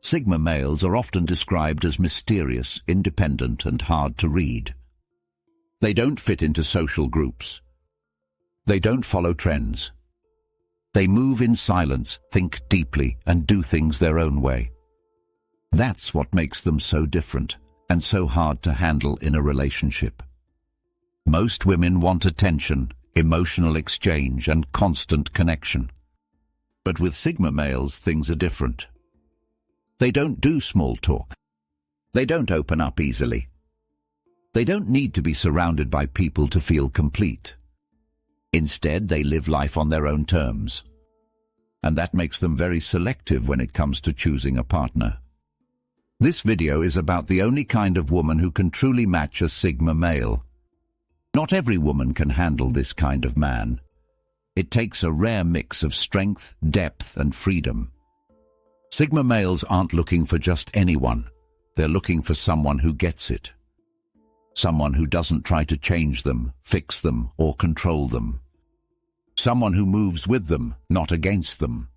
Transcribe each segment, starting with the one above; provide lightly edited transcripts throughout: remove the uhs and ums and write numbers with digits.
Sigma males are often described as mysterious, independent, and hard to read. They don't fit into social groups. They don't follow trends. They move in silence, think deeply, and do things their own way. That's what makes them so different and so hard to handle in a relationship. Most women want attention, emotional exchange, and constant connection. But with Sigma males, things are different. They don't do small talk. They don't open up easily. They don't need to be surrounded by people to feel complete. Instead, they live life on their own terms. And that makes them very selective when it comes to choosing a partner. This video is about the only kind of woman who can truly match a Sigma male. Not every woman can handle this kind of man. It takes a rare mix of strength, depth, and freedom. Sigma males aren't looking for just anyone. They're looking for someone who gets it. Someone who doesn't try to change them, fix them, or control them. Someone who moves with them, not against them.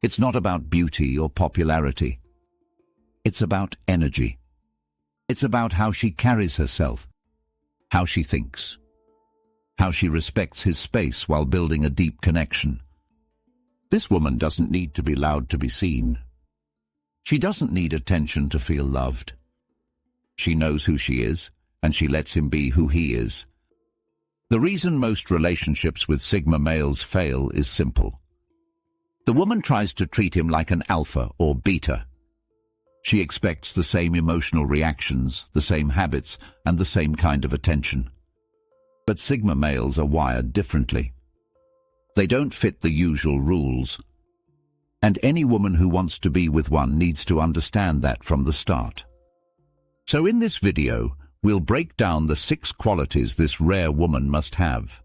It's not about beauty or popularity. It's about energy. It's about how she carries herself, how she thinks, how she respects his space while building a deep connection. This woman doesn't need to be loud to be seen. She doesn't need attention to feel loved. She knows who she is, and she lets him be who he is. The reason most relationships with Sigma males fail is simple. The woman tries to treat him like an alpha or beta. She expects the same emotional reactions, the same habits, and the same kind of attention. But Sigma males are wired differently. They don't fit the usual rules. And any woman who wants to be with one needs to understand that from the start. So in this video, we'll break down the 6 qualities this rare woman must have.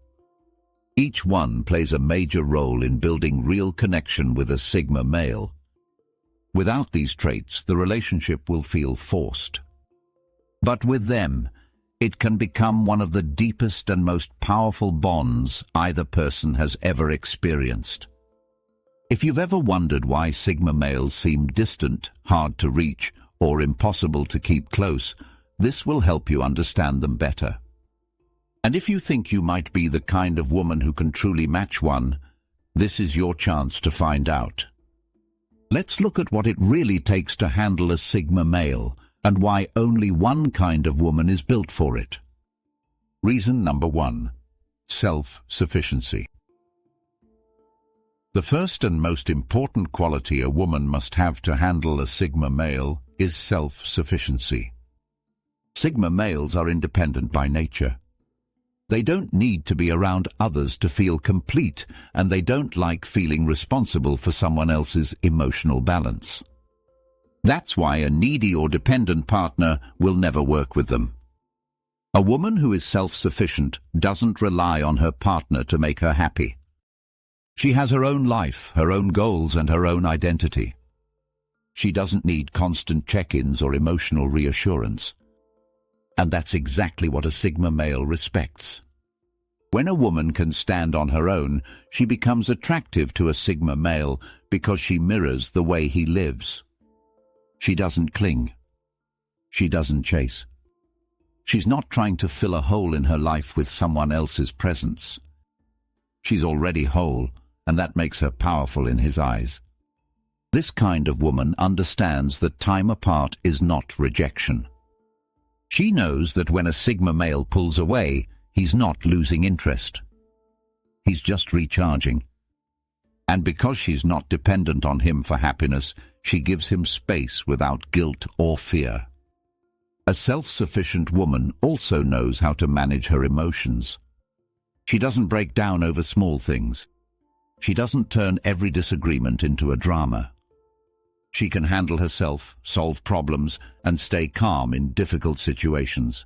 Each one plays a major role in building real connection with a Sigma male. Without these traits, the relationship will feel forced. But with them, it can become one of the deepest and most powerful bonds either person has ever experienced. If you've ever wondered why Sigma males seem distant, hard to reach, or impossible to keep close, this will help you understand them better. And if you think you might be the kind of woman who can truly match one, this is your chance to find out. Let's look at what it really takes to handle a Sigma male, and why only one kind of woman is built for it. Reason number 1. Self-sufficiency. The first and most important quality a woman must have to handle a Sigma male is self-sufficiency. Sigma males are independent by nature. They don't need to be around others to feel complete, and they don't like feeling responsible for someone else's emotional balance. That's why a needy or dependent partner will never work with them. A woman who is self-sufficient doesn't rely on her partner to make her happy. She has her own life, her own goals, and her own identity. She doesn't need constant check-ins or emotional reassurance. And that's exactly what a Sigma male respects. When a woman can stand on her own, she becomes attractive to a Sigma male because she mirrors the way he lives. She doesn't cling. She doesn't chase. She's not trying to fill a hole in her life with someone else's presence. She's already whole, and that makes her powerful in his eyes. This kind of woman understands that time apart is not rejection. She knows that when a Sigma male pulls away, he's not losing interest. He's just recharging. And because she's not dependent on him for happiness, she gives him space without guilt or fear. A self-sufficient woman also knows how to manage her emotions. She doesn't break down over small things. She doesn't turn every disagreement into a drama. She can handle herself, solve problems, and stay calm in difficult situations.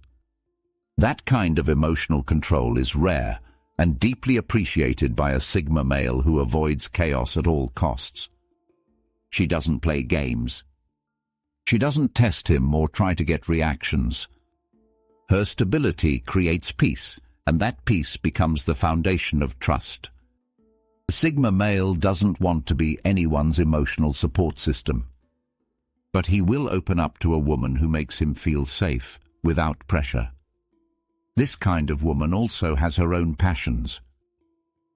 That kind of emotional control is rare and deeply appreciated by a Sigma male who avoids chaos at all costs. She doesn't play games. She doesn't test him or try to get reactions. Her stability creates peace, and that peace becomes the foundation of trust. A Sigma male doesn't want to be anyone's emotional support system. but he will open up to a woman who makes him feel safe, without pressure. This kind of woman also has her own passions.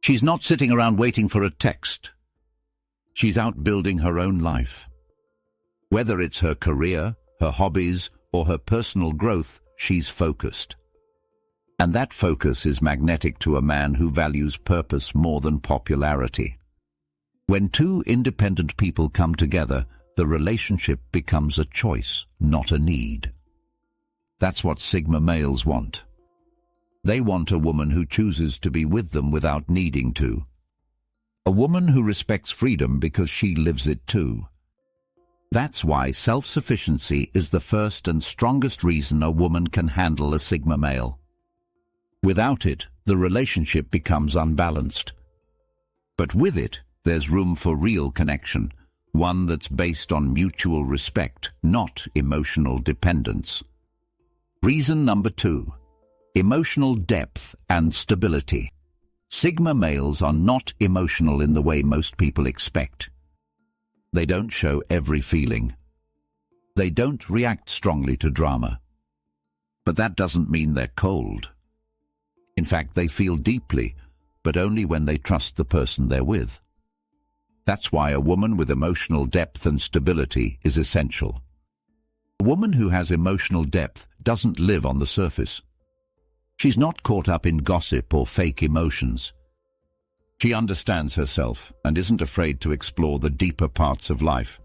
She's not sitting around waiting for a text. She's out building her own life. Whether it's her career, her hobbies, or her personal growth, she's focused. And that focus is magnetic to a man who values purpose more than popularity. When two independent people come together, the relationship becomes a choice, not a need. That's what Sigma males want. They want a woman who chooses to be with them without needing to. A woman who respects freedom because she lives it too. That's why self-sufficiency is the first and strongest reason a woman can handle a Sigma male. Without it, the relationship becomes unbalanced. But with it, there's room for real connection, one that's based on mutual respect, not emotional dependence. Reason number 2. Emotional depth and stability. Sigma males are not emotional in the way most people expect. They don't show every feeling. They don't react strongly to drama. But that doesn't mean they're cold. In fact, they feel deeply, but only when they trust the person they're with. That's why a woman with emotional depth and stability is essential. A woman who has emotional depth doesn't live on the surface. She's not caught up in gossip or fake emotions. She understands herself and isn't afraid to explore the deeper parts of life.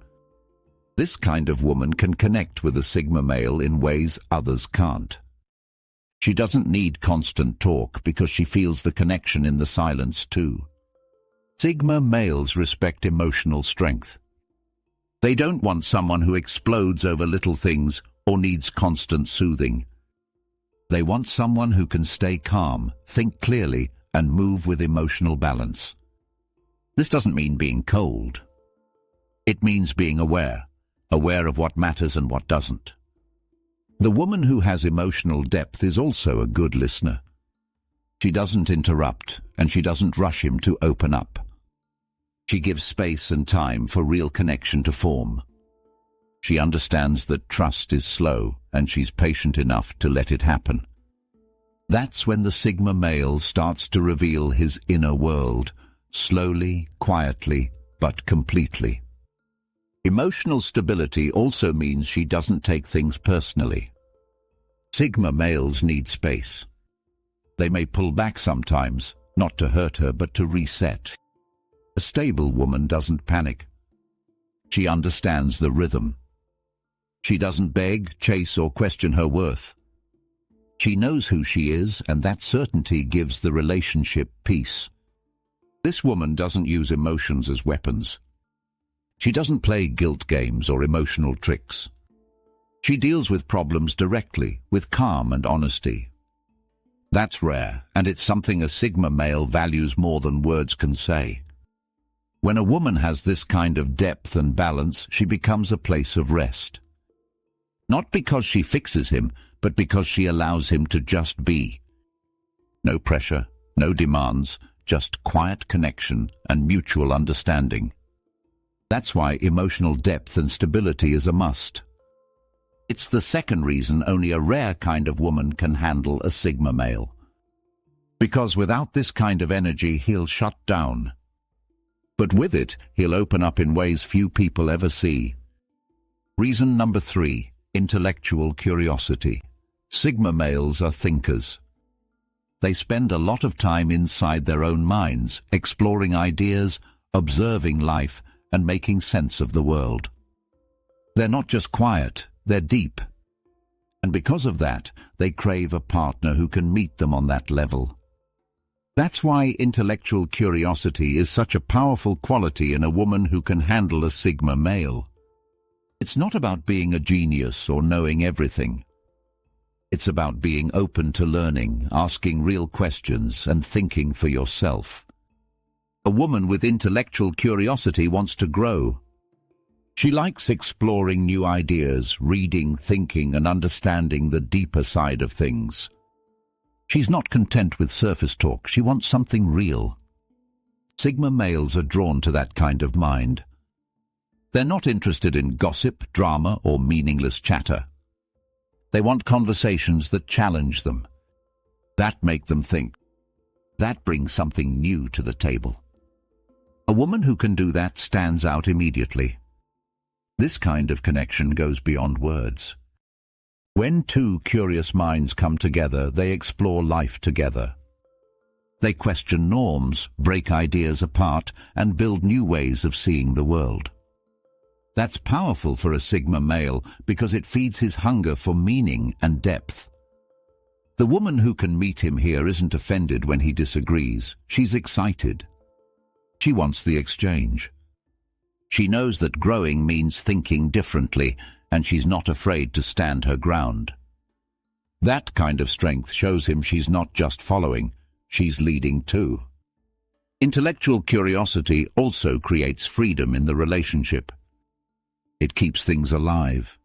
This kind of woman can connect with a Sigma male in ways others can't. She doesn't need constant talk because she feels the connection in the silence too. Sigma males respect emotional strength. They don't want someone who explodes over little things or needs constant soothing. They want someone who can stay calm, think clearly, and move with emotional balance. This doesn't mean being cold. It means being aware of what matters and what doesn't. The woman who has emotional depth is also a good listener. She doesn't interrupt, and she doesn't rush him to open up. She gives space and time for real connection to form. She understands that trust is slow, and she's patient enough to let it happen. That's when the Sigma male starts to reveal his inner world, slowly, quietly, but completely. Emotional stability also means she doesn't take things personally. Sigma males need space. They may pull back sometimes, not to hurt her, but to reset. A stable woman doesn't panic. She understands the rhythm. She doesn't beg, chase, or question her worth. She knows who she is, and that certainty gives the relationship peace. This woman doesn't use emotions as weapons. She doesn't play guilt games or emotional tricks. She deals with problems directly, with calm and honesty. That's rare, and it's something a Sigma male values more than words can say. When a woman has this kind of depth and balance, she becomes a place of rest. Not because she fixes him, but because she allows him to just be. No pressure, no demands, just quiet connection and mutual understanding. That's why emotional depth and stability is a must. It's the second reason only a rare kind of woman can handle a Sigma male. Because without this kind of energy, he'll shut down. But with it, he'll open up in ways few people ever see. Reason number 3, intellectual curiosity. Sigma males are thinkers. They spend a lot of time inside their own minds, exploring ideas, observing life, and making sense of the world. They're not just quiet, they're deep. And because of that, they crave a partner who can meet them on that level. That's why intellectual curiosity is such a powerful quality in a woman who can handle a Sigma male. It's not about being a genius or knowing everything. It's about being open to learning, asking real questions, and thinking for yourself. A woman with intellectual curiosity wants to grow. She likes exploring new ideas, reading, thinking, and understanding the deeper side of things. She's not content with surface talk. She wants something real. Sigma males are drawn to that kind of mind. They're not interested in gossip, drama, or meaningless chatter. They want conversations that challenge them, that make them think, that brings something new to the table. A woman who can do that stands out immediately. This kind of connection goes beyond words. When two curious minds come together, they explore life together. They question norms, break ideas apart, and build new ways of seeing the world. That's powerful for a Sigma male because it feeds his hunger for meaning and depth. The woman who can meet him here isn't offended when he disagrees. She's excited. She wants the exchange. She knows that growing means thinking differently, and she's not afraid to stand her ground. That kind of strength shows him she's not just following, she's leading too. Intellectual curiosity also creates freedom in the relationship. It keeps things alive.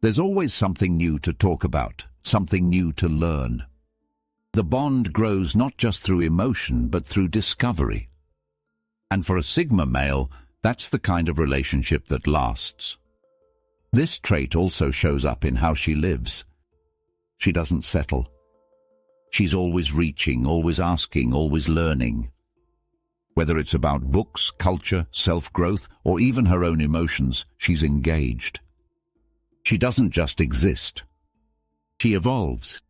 There's always something new to talk about, something new to learn. The bond grows not just through emotion, but through discovery. And for a Sigma male, that's the kind of relationship that lasts. This trait also shows up in how she lives. She doesn't settle. She's always reaching, always asking, always learning. Whether it's about books, culture, self-growth, or even her own emotions, she's engaged. She doesn't just exist. She evolves.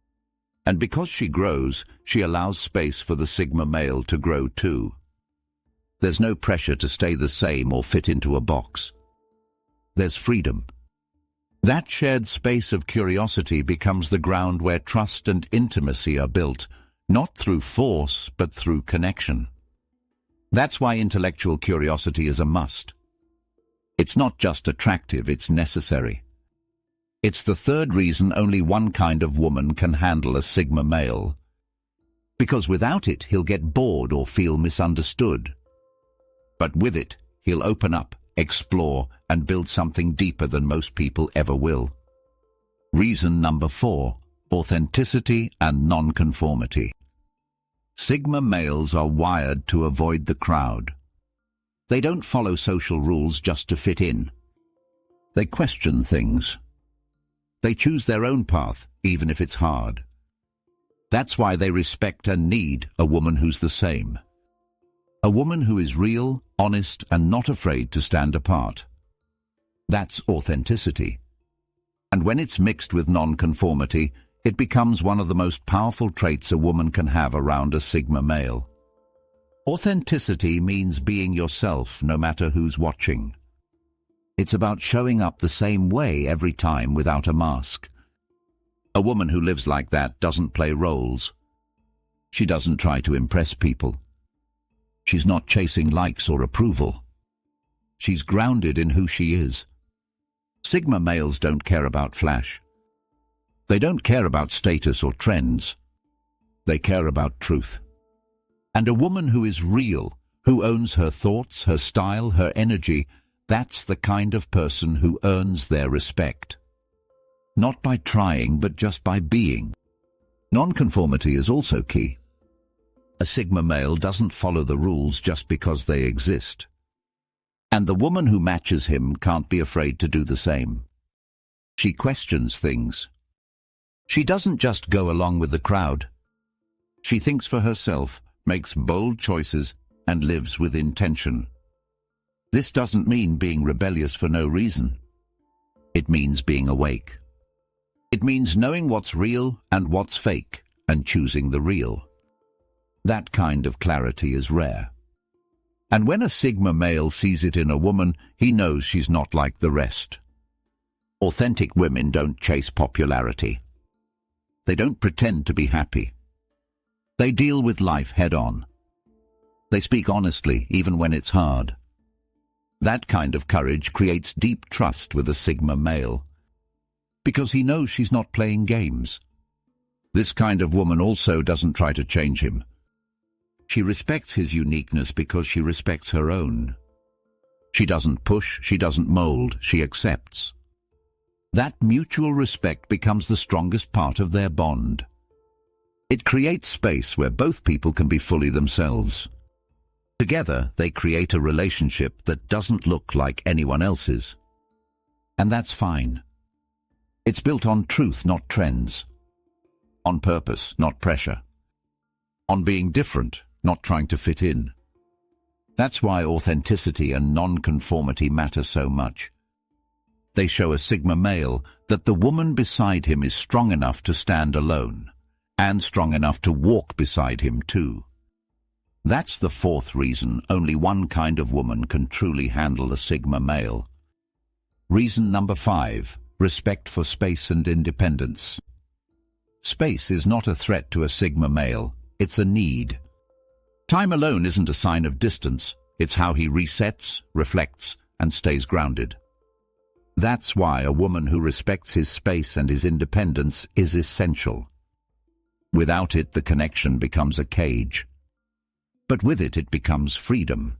And because she grows, she allows space for the Sigma male to grow too. There's no pressure to stay the same or fit into a box. There's freedom. That shared space of curiosity becomes the ground where trust and intimacy are built, not through force, but through connection. That's why intellectual curiosity is a must. It's not just attractive, it's necessary. It's the third reason only one kind of woman can handle a Sigma male. Because without it, he'll get bored or feel misunderstood. But with it, he'll open up, explore, and build something deeper than most people ever will. Reason number 4, authenticity and nonconformity. Sigma males are wired to avoid the crowd. They don't follow social rules just to fit in. They question things. They choose their own path, even if it's hard. That's why they respect and need a woman who's the same. A woman who is real, honest, and not afraid to stand apart. That's authenticity. And when it's mixed with nonconformity, it becomes one of the most powerful traits a woman can have around a Sigma male. Authenticity means being yourself no matter who's watching. It's about showing up the same way every time without a mask. A woman who lives like that doesn't play roles. She doesn't try to impress people. She's not chasing likes or approval. She's grounded in who she is. Sigma males don't care about flash. They don't care about status or trends. They care about truth. And a woman who is real, who owns her thoughts, her style, her energy, that's the kind of person who earns their respect. Not by trying, but just by being. Nonconformity is also key. A Sigma male doesn't follow the rules just because they exist. And the woman who matches him can't be afraid to do the same. She questions things. She doesn't just go along with the crowd. She thinks for herself, makes bold choices, and lives with intention. This doesn't mean being rebellious for no reason. It means being awake. It means knowing what's real and what's fake, and choosing the real. That kind of clarity is rare. And when a Sigma male sees it in a woman, he knows she's not like the rest. Authentic women don't chase popularity. They don't pretend to be happy. They deal with life head-on. They speak honestly, even when it's hard. That kind of courage creates deep trust with a Sigma male, because he knows she's not playing games. This kind of woman also doesn't try to change him. She respects his uniqueness because she respects her own. She doesn't push, she doesn't mold, she accepts. That mutual respect becomes the strongest part of their bond. It creates space where both people can be fully themselves. Together, they create a relationship that doesn't look like anyone else's. And that's fine. It's built on truth, not trends. On purpose, not pressure. On being different, not trying to fit in. That's why authenticity and nonconformity matter so much. They show a Sigma male that the woman beside him is strong enough to stand alone, and strong enough to walk beside him too. That's the fourth reason only one kind of woman can truly handle a Sigma male. Reason number 5, respect for space and independence. Space is not a threat to a Sigma male, it's a need. Time alone isn't a sign of distance, it's how he resets, reflects, and stays grounded. That's why a woman who respects his space and his independence is essential. Without it, the connection becomes a cage. But with it, it becomes freedom.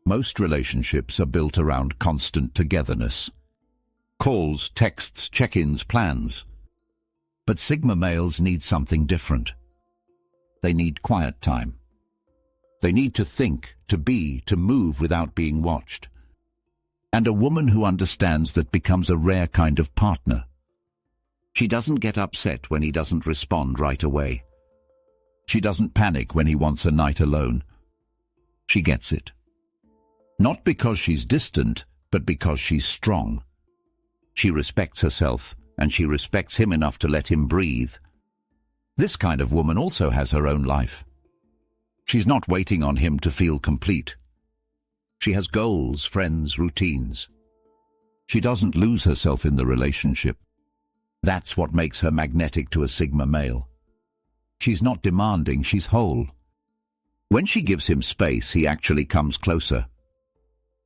Most relationships are built around constant togetherness. Calls, texts, check-ins, plans. But Sigma males need something different. They need quiet time. They need to think, to be, to move without being watched. And a woman who understands that becomes a rare kind of partner. She doesn't get upset when he doesn't respond right away. She doesn't panic when he wants a night alone. She gets it. Not because she's distant, but because she's strong. She respects herself, and she respects him enough to let him breathe. This kind of woman also has her own life. She's not waiting on him to feel complete. She has goals, friends, routines. She doesn't lose herself in the relationship. That's what makes her magnetic to a Sigma male. She's not demanding, she's whole. When she gives him space, he actually comes closer.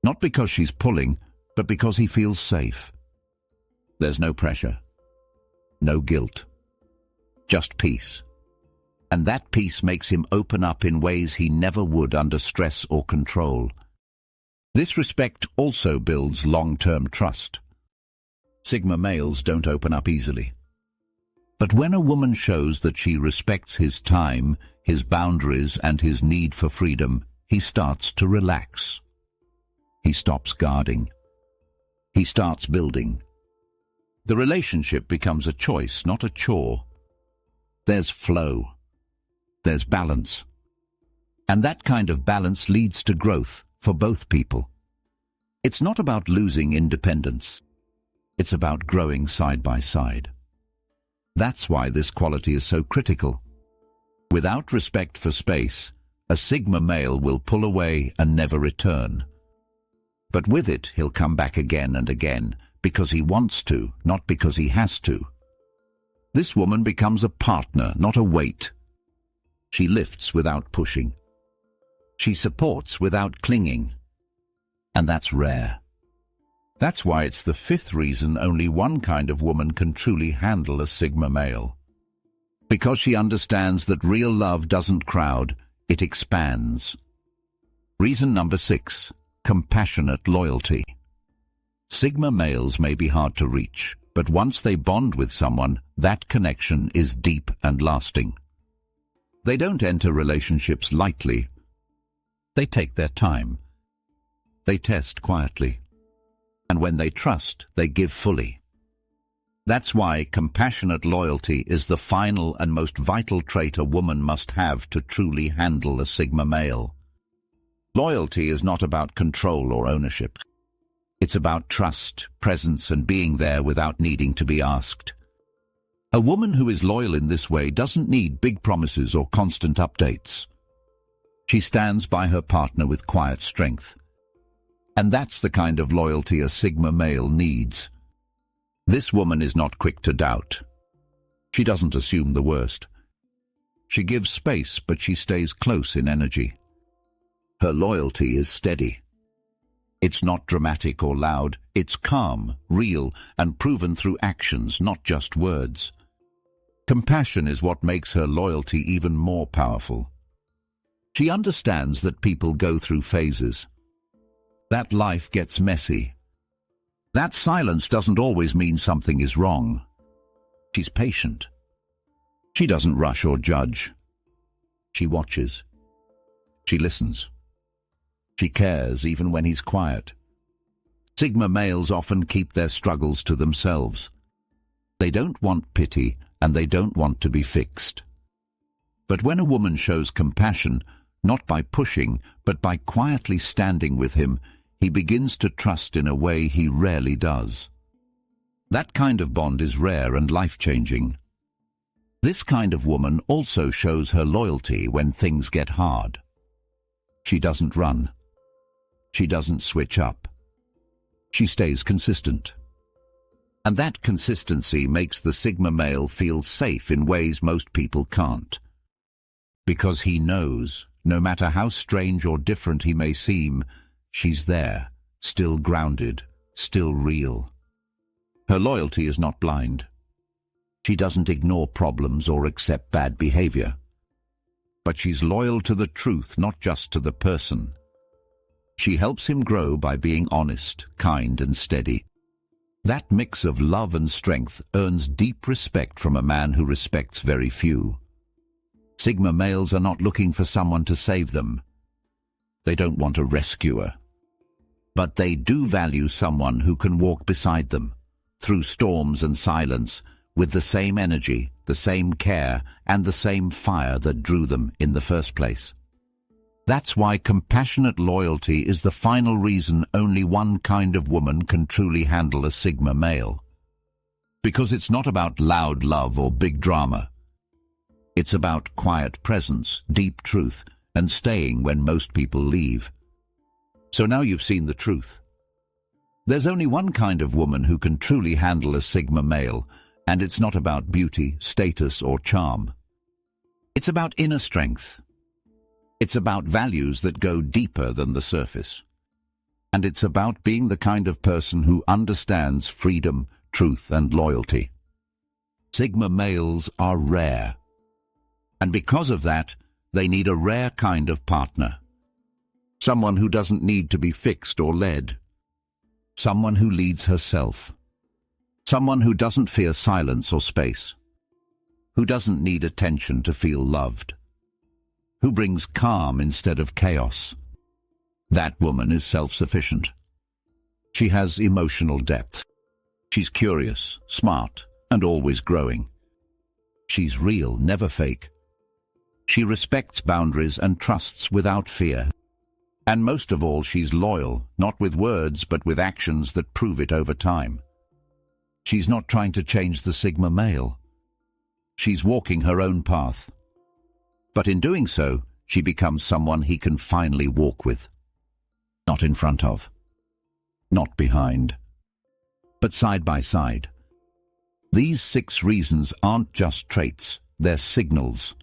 Not because she's pulling, but because he feels safe. There's no pressure. No guilt. Just peace. And that peace makes him open up in ways he never would under stress or control. This respect also builds long-term trust. Sigma males don't open up easily. But when a woman shows that she respects his time, his boundaries, and his need for freedom, he starts to relax. He stops guarding. He starts building. The relationship becomes a choice, not a chore. There's flow. There's balance. And that kind of balance leads to growth for both people. It's not about losing independence. It's about growing side by side. That's why this quality is so critical. Without respect for space, a Sigma male will pull away and never return. But with it, he'll come back again and again, because he wants to, not because he has to. This woman becomes a partner, not a weight. She lifts without pushing. She supports without clinging. And that's rare. That's why it's the 5th reason only one kind of woman can truly handle a Sigma male. Because she understands that real love doesn't crowd, it expands. Reason number 6, compassionate loyalty. Sigma males may be hard to reach, but once they bond with someone, that connection is deep and lasting. They don't enter relationships lightly. They take their time. They test quietly. And when they trust, they give fully. That's why compassionate loyalty is the final and most vital trait a woman must have to truly handle a Sigma male. Loyalty is not about control or ownership. It's about trust, presence, and being there without needing to be asked. A woman who is loyal in this way doesn't need big promises or constant updates. She stands by her partner with quiet strength. And that's the kind of loyalty a Sigma male needs. This woman is not quick to doubt. She doesn't assume the worst. She gives space, but she stays close in energy. Her loyalty is steady. It's not dramatic or loud. It's calm, real, and proven through actions, not just words. Compassion is what makes her loyalty even more powerful. She understands that people go through phases. That life gets messy. That silence doesn't always mean something is wrong. She's patient. She doesn't rush or judge. She watches. She listens. She cares even when he's quiet. Sigma males often keep their struggles to themselves. They don't want pity, and they don't want to be fixed. But when a woman shows compassion, not by pushing, but by quietly standing with him, he begins to trust in a way he rarely does. That kind of bond is rare and life-changing. This kind of woman also shows her loyalty when things get hard. She doesn't run. She doesn't switch up. She stays consistent. And that consistency makes the Sigma male feel safe in ways most people can't. Because he knows, no matter how strange or different he may seem, she's there, still grounded, still real. Her loyalty is not blind. She doesn't ignore problems or accept bad behavior. But she's loyal to the truth, not just to the person. She helps him grow by being honest, kind, and steady. That mix of love and strength earns deep respect from a man who respects very few. Sigma males are not looking for someone to save them. They don't want a rescuer. But they do value someone who can walk beside them, through storms and silence, with the same energy, the same care, and the same fire that drew them in the first place. That's why compassionate loyalty is the final reason only one kind of woman can truly handle a Sigma male. Because it's not about loud love or big drama. It's about quiet presence, deep truth, and staying when most people leave. So now you've seen the truth. There's only one kind of woman who can truly handle a Sigma male, and it's not about beauty, status, or charm. It's about inner strength. It's about values that go deeper than the surface. And it's about being the kind of person who understands freedom, truth, and loyalty. Sigma males are rare. And because of that, they need a rare kind of partner. Someone who doesn't need to be fixed or led. Someone who leads herself. Someone who doesn't fear silence or space. Who doesn't need attention to feel loved. Who brings calm instead of chaos. That woman is self-sufficient. She has emotional depth. She's curious, smart, and always growing. She's real, never fake. She respects boundaries and trusts without fear. And most of all, she's loyal, not with words, but with actions that prove it over time. She's not trying to change the Sigma male. She's walking her own path. But in doing so, she becomes someone he can finally walk with. Not in front of. Not behind. But side by side. These 6 reasons aren't just traits, they're signals.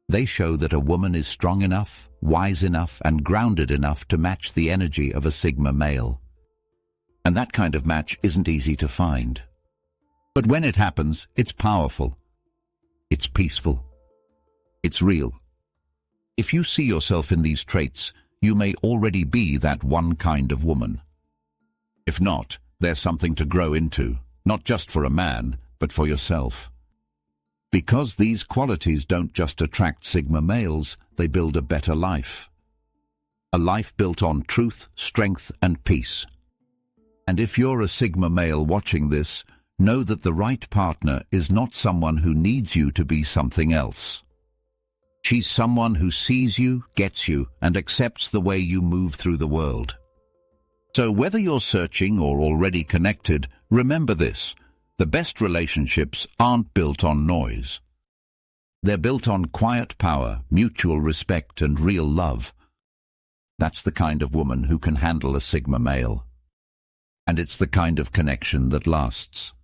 They show that a woman is strong enough, wise enough, and grounded enough to match the energy of a Sigma male. And that kind of match isn't easy to find. But when it happens, it's powerful. It's peaceful. It's real. If you see yourself in these traits, you may already be that one kind of woman. If not, there's something to grow into, not just for a man, but for yourself. Because these qualities don't just attract Sigma males, they build a better life. A life built on truth, strength, and peace. And if you're a Sigma male watching this, know that the right partner is not someone who needs you to be something else. She's someone who sees you, gets you, and accepts the way you move through the world. So whether you're searching or already connected, remember this: the best relationships aren't built on noise. They're built on quiet power, mutual respect, and real love. That's the kind of woman who can handle a Sigma male. And it's the kind of connection that lasts.